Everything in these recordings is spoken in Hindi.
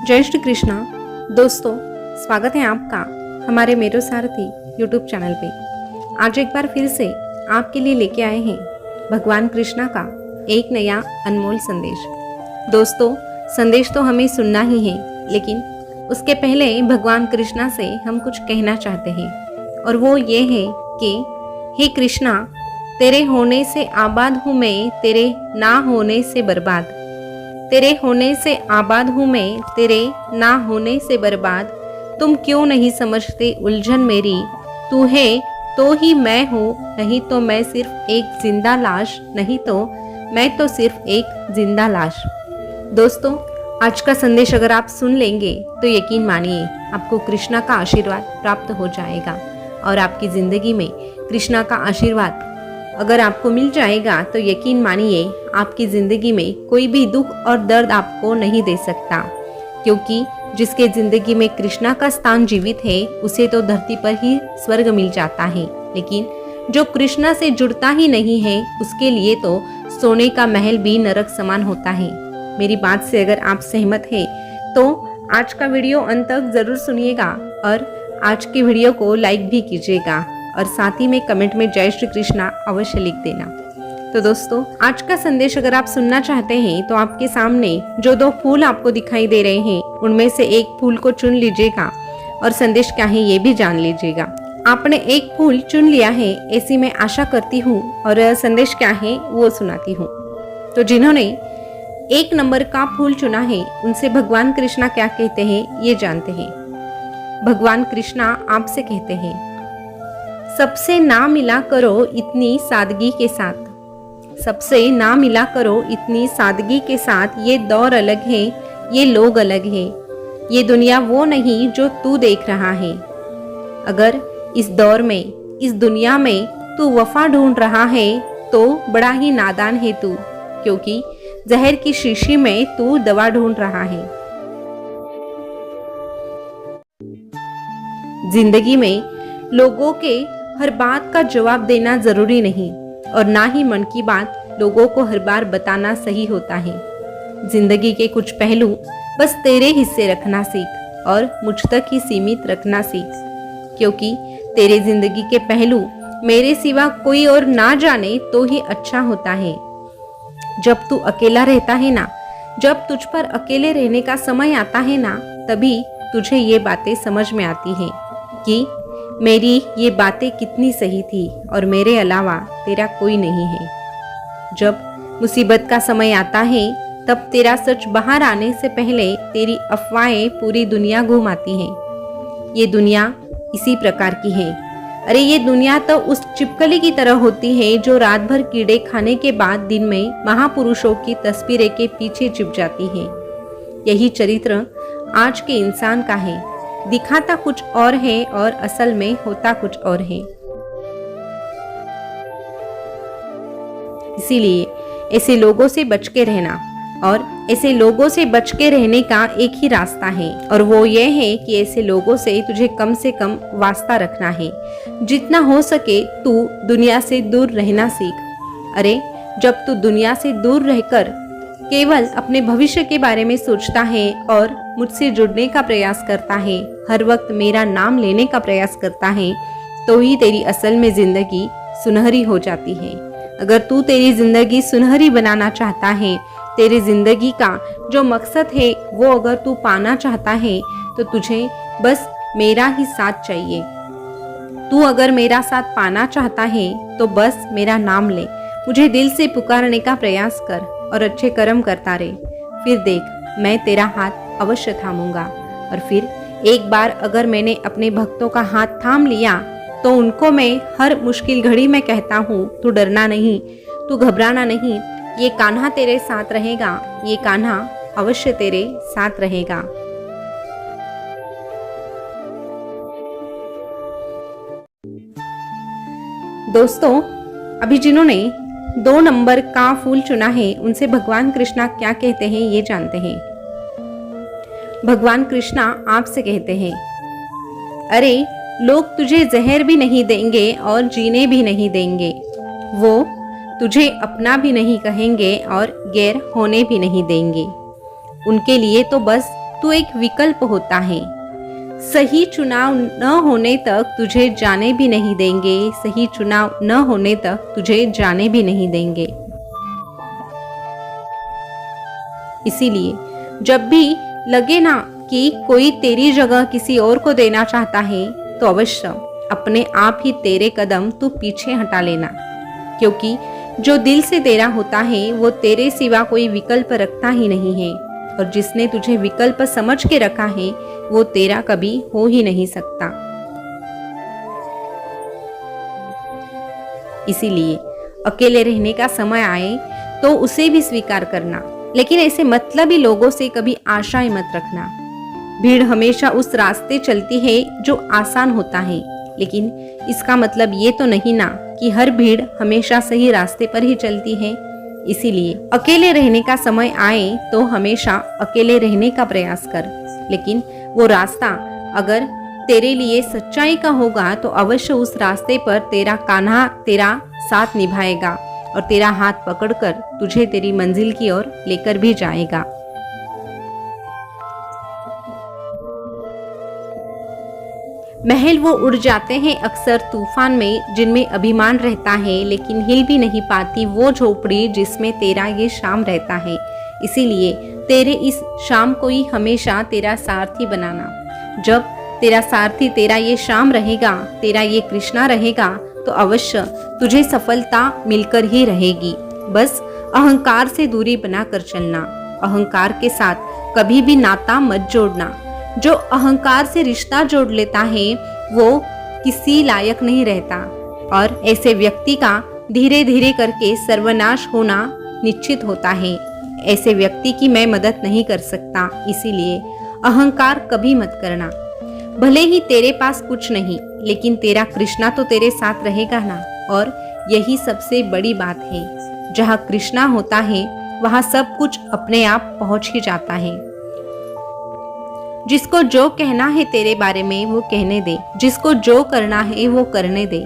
जय श्री कृष्णा। दोस्तों, स्वागत है आपका हमारे मेरो सारथी यूट्यूब चैनल पे। आज एक बार फिर से आपके लिए लेके आए हैं भगवान कृष्णा का एक नया अनमोल संदेश। दोस्तों, संदेश तो हमें सुनना ही है, लेकिन उसके पहले भगवान कृष्णा से हम कुछ कहना चाहते हैं, और वो ये है कि हे कृष्णा, तेरे होने से आबाद हूँ मैं, तेरे ना होने से बर्बाद। तेरे होने से आबाद हूँ मैं, तेरे ना होने से बर्बाद। तुम क्यों नहीं समझते उलझन मेरी, तू है तो ही मैं हूँ, नहीं तो मैं सिर्फ एक जिंदा लाश, नहीं तो मैं तो सिर्फ एक जिंदा लाश। दोस्तों, आज का संदेश अगर आप सुन लेंगे तो यकीन मानिए आपको कृष्णा का आशीर्वाद प्राप्त हो जाएगा, और आपकी ज़िंदगी में कृष्णा का आशीर्वाद अगर आपको मिल जाएगा तो यकीन मानिए आपकी ज़िंदगी में कोई भी दुख और दर्द आपको नहीं दे सकता, क्योंकि जिसके ज़िंदगी में कृष्णा का स्थान जीवित है उसे तो धरती पर ही स्वर्ग मिल जाता है, लेकिन जो कृष्णा से जुड़ता ही नहीं है उसके लिए तो सोने का महल भी नरक समान होता है। मेरी बात से अगर आप सहमत हैं तो आज का वीडियो अंत तक ज़रूर सुनिएगा, और आज की वीडियो को लाइक भी कीजिएगा, और साथ ही में कमेंट में जय श्री कृष्णा अवश्य लिख देना। तो दोस्तों, आज का संदेश अगर आप सुनना चाहते हैं तो आपके सामने जो दो फूल आपको दिखाई दे रहे हैं उनमें से एक फूल को चुन लीजिएगा, और संदेश क्या है ये भी जान लीजिएगा। आपने एक फूल चुन लिया है ऐसी मैं आशा करती हूँ, और संदेश क्या है वो सुनाती हूँ। तो जिन्होंने एक नंबर का फूल चुना है उनसे भगवान कृष्णा क्या कहते हैं ये जानते हैं। भगवान कृष्णा आपसे कहते हैं, सबसे ना मिला करो इतनी सादगी के साथ, सबसे ना मिला करो इतनी सादगी के साथ। ये दौर अलग है, ये लोग अलग है, ये दुनिया वो नहीं जो तू देख रहा है। अगर इस दौर में, इस दुनिया में तू वफा ढूंढ रहा है तो बड़ा ही नादान है तू, क्योंकि जहर की शीशी में तू दवा ढूंढ रहा है। जिंदगी में लोगों के हर बात का जवाब देना जरूरी नहीं, और ना ही मन की बात लोगों को हर बार बताना सही होता है। जिंदगी के कुछ पहलू बस तेरे हिस्से रखना सीख, और मुझ तक ही सीमित रखना सीख, क्योंकि तेरे जिंदगी के पहलू मेरे सिवा कोई और ना जाने तो ही अच्छा होता है। जब तू अकेला रहता है ना, जब तुझ पर अकेले रहने का समय आता है ना, तभी तुझे ये बातें समझ में आती हैं कि मेरी ये बातें कितनी सही थी, और मेरे अलावा तेरा कोई नहीं है। जब मुसीबत का समय आता है तब तेरा सच बाहर आने से पहले तेरी अफवाहें पूरी दुनिया घुमाती हैं। ये दुनिया इसी प्रकार की है। अरे ये दुनिया तो उस छिपकली की तरह होती है जो रात भर कीड़े खाने के बाद दिन में महापुरुषों की तस्वीरें के पीछे छिप जाती है। यही चरित्र आज के इंसान का है। दिखाता कुछ और है और असल में होता कुछ और है। इसीलिए ऐसे लोगों से बच के रहना, और ऐसे लोगों से बच के रहने का एक ही रास्ता है, और वो ये है कि ऐसे लोगों से तुझे कम से कम वास्ता रखना है। जितना हो सके तू दुनिया से दूर रहना सीख। अरे जब तू दुनिया से दूर रहकर केवल अपने भविष्य के बारे में सोचता है और मुझसे जुड़ने का प्रयास करता है, हर वक्त मेरा नाम लेने का प्रयास करता है, तो ही तेरी असल में जिंदगी सुनहरी हो जाती है। अगर तू तेरी जिंदगी सुनहरी बनाना चाहता है, तेरी जिंदगी का जो मकसद है वो अगर तू पाना चाहता है, तो तुझे बस मेरा ही साथ चाहिए। तू अगर मेरा साथ पाना चाहता है तो बस मेरा नाम ले, मुझे दिल से पुकारने का प्रयास कर और अच्छे कर्म करता रहे। फिर देख, मैं तेरा हाथ अवश्य थामूंगा। और फिर एक बार अगर मैंने अपने भक्तों का हाथ थाम लिया तो उनको मैं हर मुश्किल घड़ी में कहता हूँ, तू डरना नहीं, तू घबराना नहीं, ये कान्हा तेरे साथ रहेगा, ये कान्हा अवश्य तेरे साथ रहेगा। दोस्तों, अभी जिन्होंने 2 नंबर का फूल चुना है उनसे भगवान कृष्णा क्या कहते हैं ये जानते हैं। भगवान कृष्णा आपसे कहते हैं, अरे लोग तुझे जहर भी नहीं देंगे और जीने भी नहीं देंगे, वो तुझे अपना भी नहीं कहेंगे और गैर होने भी नहीं देंगे। उनके लिए तो बस तू एक विकल्प होता है। सही चुनाव न होने तक तुझे जाने भी नहीं देंगे, सही चुनाव न होने तक तुझे जाने भी नहीं देंगे। इसीलिए जब भी लगे ना कि कोई तेरी जगह किसी और को देना चाहता है, तो अवश्य अपने आप ही तेरे कदम तू पीछे हटा लेना, क्योंकि जो दिल से तेरा होता है वो तेरे सिवा कोई विकल्प रखता ही नहीं है, और जिसने तुझे विकल्प समझ के रखा है वो तेरा कभी हो ही नहीं सकता। इसीलिए अकेले रहने का समय आए तो उसे भी स्वीकार करना, लेकिन ऐसे मतलबी लोगों से कभी आशाएं मत रखना। भीड़ हमेशा उस रास्ते चलती है जो आसान होता है, लेकिन इसका मतलब ये तो नहीं ना कि हर भीड़ हमेशा सही रास्ते पर ही चलती है। इसीलिए अकेले रहने का समय आए तो हमेशा अकेले रहने का प्रयास कर, लेकिन वो रास्ता अगर तेरे लिए सच्चाई का होगा तो अवश्य उस रास्ते पर तेरा कान्हा तेरा साथ निभाएगा और तेरा हाथ पकड़कर तुझे तेरी मंजिल की ओर लेकर भी जाएगा। महल वो उड़ जाते हैं अक्सर तूफान में जिनमें अभिमान रहता है, लेकिन हिल भी नहीं पाती वो झोपड़ी जिसमें तेरा ये शाम रहता है। इसीलिए तेरे इस शाम को ही हमेशा तेरा सारथी बनाना। जब तेरा सारथी तेरा ये शाम रहेगा, तेरा ये कृष्णा रहेगा, तो अवश्य तुझे सफलता मिलकर ही रहेगी। बस अहंकार से दूरी बनाकर चलना, अहंकार के साथ कभी भी नाता मत जोड़ना। जो अहंकार से रिश्ता जोड़ लेता है वो किसी लायक नहीं रहता, और ऐसे व्यक्ति का धीरे धीरे करके सर्वनाश होना निश्चित होता है। ऐसे व्यक्ति की मैं मदद नहीं कर सकता, इसीलिए अहंकार कभी मत करना। भले ही तेरे पास कुछ नहीं, लेकिन तेरा कृष्णा तो तेरे साथ रहेगा ना, और यही सबसे बड़ी बात है। जहाँ कृष्णा होता है वहाँ सब कुछ अपने आप पहुँच ही जाता है। जिसको जो कहना है तेरे बारे में वो कहने दे, जिसको जो करना है वो करने दे।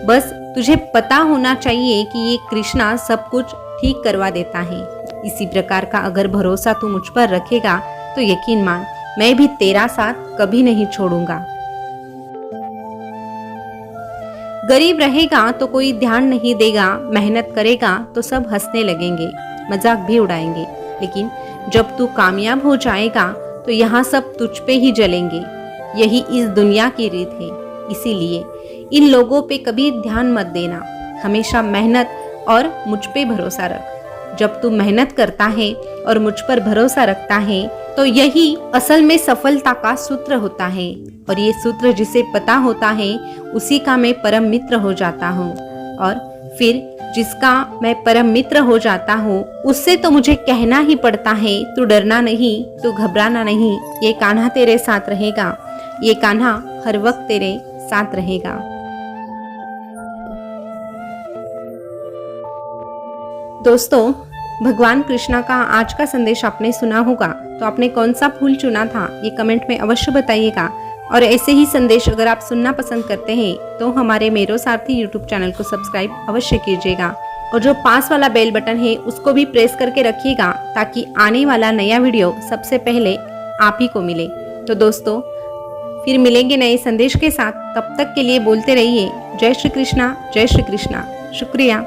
बस तुझे पता होना चाहिए कि ये कृष्णा सब कुछ ठीक करवा देता है। इसी प्रकार का अगर भरोसा तू मुझ पर रखेगा तो यकीन मान, मैं भी तेरा साथ कभी नहीं छोड़ूंगा। गरीब रहेगा तो कोई ध्यान नहीं देगा, मेहनत करेगा तो सब हंसने लगेंगे, मजाक भी उड़ाएंगे, लेकिन जब तू कामयाब हो जाएगा तो यहाँ सब तुझ पे ही जलेंगे। यही इस दुनिया की रीत है। इसीलिए इन लोगों पे कभी ध्यान मत देना, हमेशा मेहनत और मुझ पे भरोसा रख। जब तू मेहनत करता है और मुझ पर भरोसा रखता है तो यही असल में सफलता का सूत्र होता है, और ये सूत्र जिसे पता होता है उसी का मैं परम मित्र हो जाता हूँ, और फिर जिसका मैं परम मित्र हो जाता हूँ उससे तो मुझे कहना ही पड़ता है, तू डरना नहीं, तू घबराना नहीं, ये कान्हा तेरे साथ रहेगा, ये कान्हा हर वक्त तेरे साथ रहेगा। दोस्तों, भगवान कृष्णा का आज का संदेश आपने सुना होगा, तो आपने कौन सा फूल चुना था ये कमेंट में अवश्य बताइएगा। और ऐसे ही संदेश अगर आप सुनना पसंद करते हैं तो हमारे मेरो सारथी यूट्यूब चैनल को सब्सक्राइब अवश्य कीजिएगा, और जो पास वाला बेल बटन है उसको भी प्रेस करके रखिएगा, ताकि आने वाला नया वीडियो सबसे पहले आप ही को मिले। तो दोस्तों, फिर मिलेंगे नए संदेश के साथ, तब तक के लिए बोलते रहिए जय श्री कृष्णा, जय श्री कृष्णा। शुक्रिया।